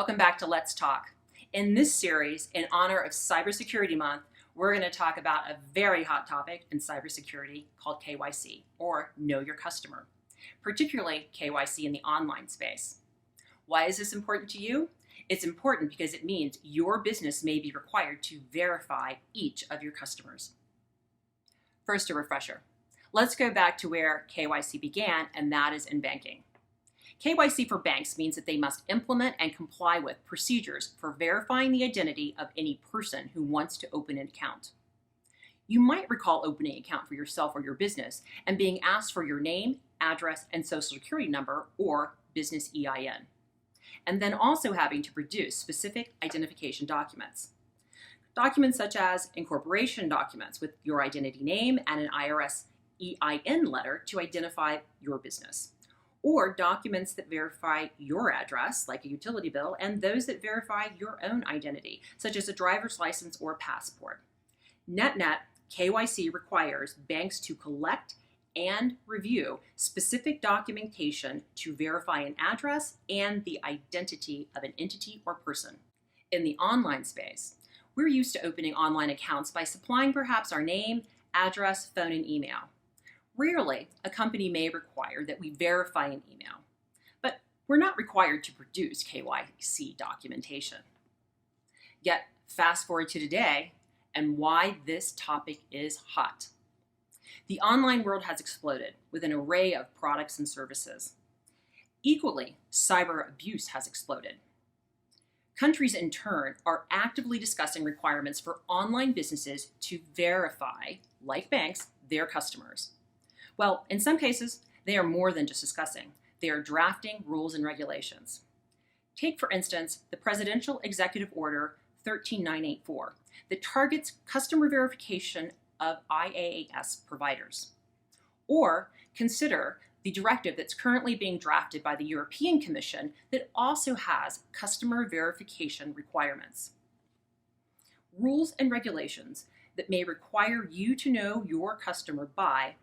Welcome back to Let's Talk. In this series, in honor of Cybersecurity Month, we're going to talk about a very hot topic in cybersecurity called KYC, or Know Your Customer, particularly KYC in the online space. Why is this important to you? It's important because it means your business may be required to verify each of your customers. First, a refresher. Let's go back to where KYC began, and that is in banking. KYC for banks means that they must implement and comply with procedures for verifying the identity of any person who wants to open an account. You might recall opening an account for yourself or your business and being asked for your name, address, and social security number, or business EIN, and then also having to produce specific identification documents. Documents such as incorporation documents with your identity name and an IRS EIN letter to identify your business, or documents that verify your address, like a utility bill, and those that verify your own identity, such as a driver's license or passport. Net-net, KYC requires banks to collect and review specific documentation to verify an address and the identity of an entity or person. In the online space, we're used to opening online accounts by supplying perhaps our name, address, phone, and email. Rarely, a company may require that we verify an email, but we're not required to produce KYC documentation. Yet, fast forward to today and why this topic is hot. The online world has exploded with an array of products and services. Equally, cyber abuse has exploded. Countries, in turn, are actively discussing requirements for online businesses to verify, like banks, their customers. Well, in some cases, they are more than just discussing. They are drafting rules and regulations. Take, for instance, the Presidential Executive Order 13984 that targets customer verification of IaaS providers. Or consider the directive that's currently being drafted by the European Commission that also has customer verification requirements. Rules and regulations that may require you to know your customer by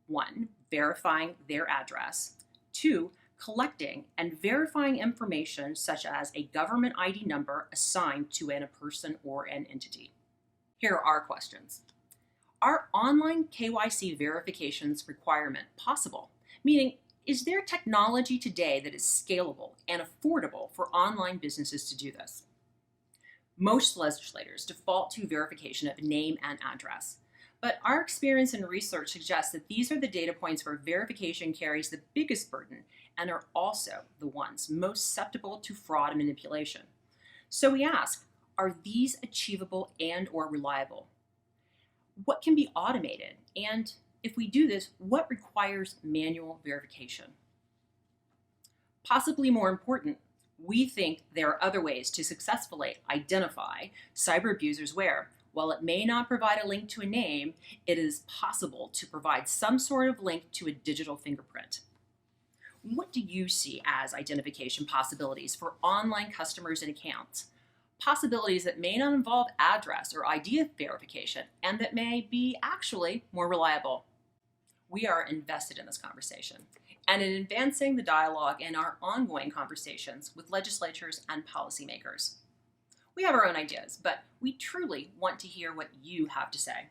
1. Verifying their address. 2. Collecting and verifying information such as a government ID number assigned to a person or an entity. Here are our questions. Are online KYC verifications requirement possible? Meaning, is there technology today that is scalable and affordable for online businesses to do this? Most legislators default to verification of name and address. But our experience and research suggests that these are the data points where verification carries the biggest burden and are also the ones most susceptible to fraud and manipulation. So we ask, are these achievable and/or reliable? What can be automated? And if we do this, what requires manual verification? Possibly more important, we think there are other ways to successfully identify cyber abusers where, while it may not provide a link to a name, it is possible to provide some sort of link to a digital fingerprint. What do you see as identification possibilities for online customers and accounts? Possibilities that may not involve address or ID verification and that may be actually more reliable. We are invested in this conversation and in advancing the dialogue in our ongoing conversations with legislatures and policymakers. We have our own ideas, but we truly want to hear what you have to say.